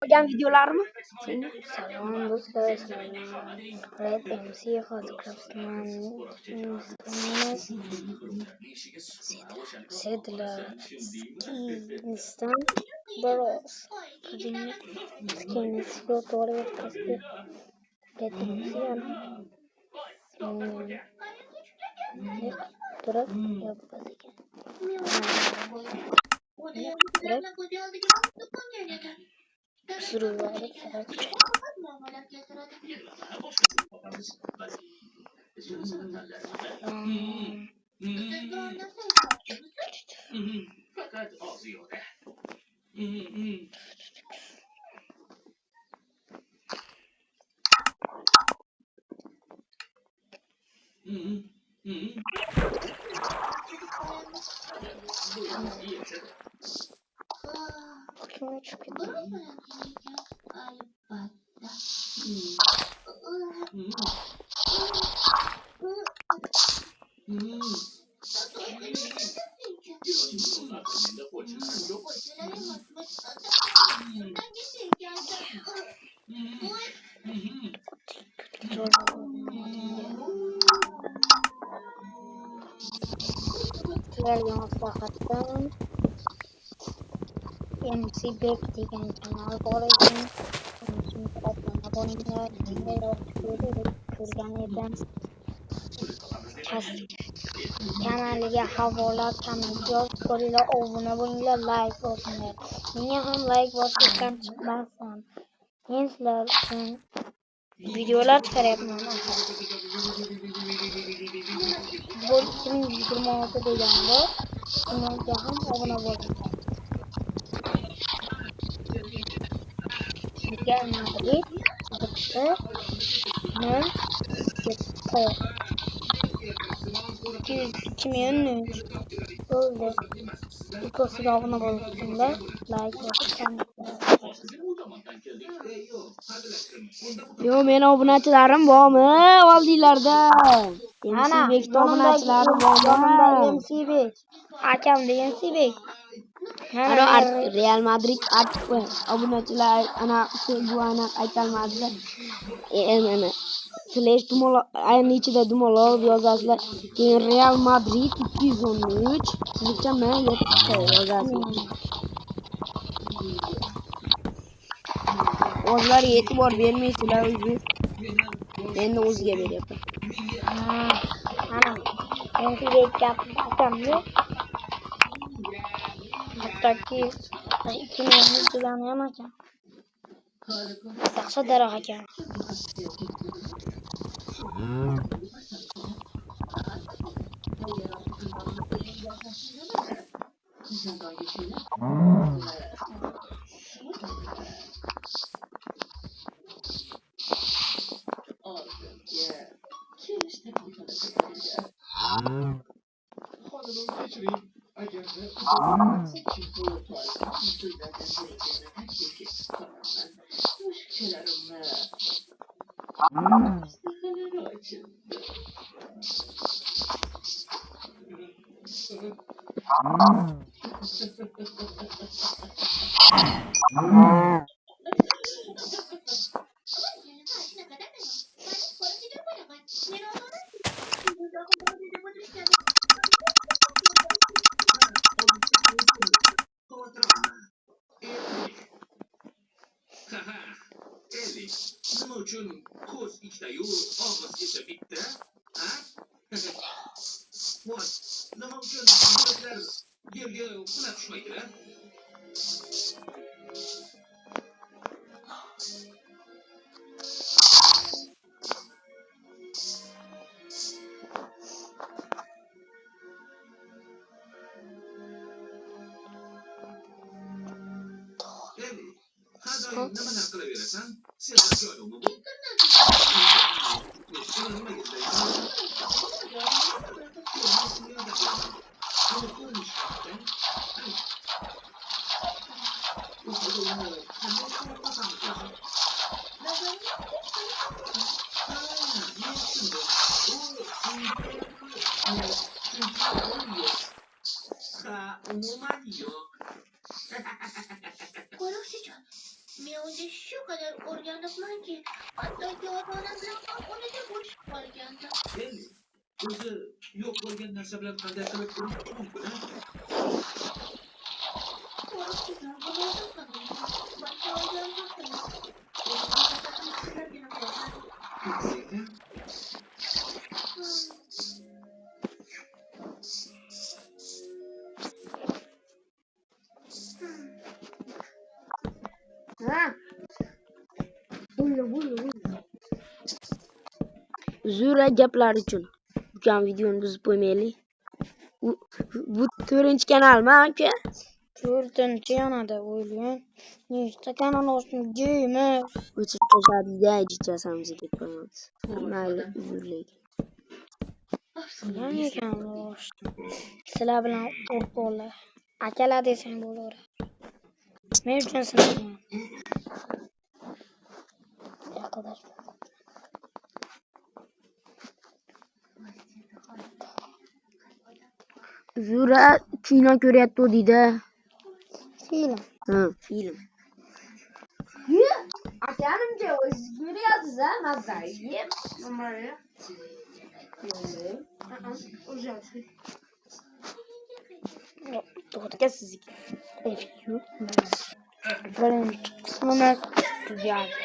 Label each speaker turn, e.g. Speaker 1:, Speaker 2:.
Speaker 1: koygan videolar mı? Senin?
Speaker 2: Salam dostlar, salam. Red MC Hozcraftman Sedler Skinistan Bros. Kızını Skinis Rotorya Kasti Potensial Durak yapması Sürüverek evet.
Speaker 3: Fakat azıyor da.
Speaker 2: Bakayım çıkıyor. Sizlerle maslahattan MC Bek degan kanal bor ekan. Shuni qatnashib bo'linglar. Ko'rgan edim. Kanaliga havola komment yozib qo'yinglar, obuna bo'linglar, like bosinglar. Menga ham like bosishdan chiqmasam. Men sizlar uchun videolar chiqaryapman. Bu 2026 deganda menga ham obuna bo'ling. Real Madrid bitti. Men bitti. 2013 oldu. İlk o sıra obuna bo'linglar, like bosib
Speaker 1: Yo, meni obunachilarim bormi? Oldinglarda. MC Bek obunachilarim bormi?
Speaker 2: MC Bek. Akam degan MC Bek.
Speaker 1: Ana Real Madrid obunachilar ana bu ana aytolmadida. Ana slash dumalo ayni ichida dumaloq yozasizlar. Keyin Real Madrid 213 necha men yozasizlar. O'zlari e'tibor bermaysizlar o'zi. Endi o'ziga beryapman.
Speaker 2: Ana MC Bek akamni hattoki 2013 degani ham akam. Yaxshi daroq akam.
Speaker 3: Nima uchun ko'z ikkitayu og'iz esa bitta? Ha? Voy, nima uchun yuraklar yerga qulab tushmaydilar? Nimalar qilaverasan? Sen joyimi bu. umuman yo'q.
Speaker 4: Qo'riqchijon, men
Speaker 3: boyunca şu kadar organlıklar ki hatta yoğurdanlar bilan onu da boşib qolgandi. Endi o'zi yo'q bo'lgan narsa bilan qanday qilib urushib mumkin? Qo'rquvdan bulardan qanday? Boshqa organ yo'qmi?
Speaker 1: Uzra gaplar uchun bukan videoni buzib qo'ymaylik. Bu 4-kanalmi aka?
Speaker 2: 4-yanada o'ylagan. Nechta kanal ochdim deymiz.
Speaker 1: O'chirib tashladi-da, jichasamizni deb qo'yamiz. Mayli, uzrlik.
Speaker 2: Yangi kanal ochdim. Sizlar bilan o'rtoqlar. Akalar desang bo'laveradi. Men uchun sinadigan.
Speaker 1: Uzra kino ko'ryapti deydi.
Speaker 2: Film.
Speaker 1: Ha, film.
Speaker 4: Akanimcha o'zingiz ko'ryapsiz-a, mazzaga. Nimaga?
Speaker 2: To'g'riga sizniki. Birinchi qismini tugadi.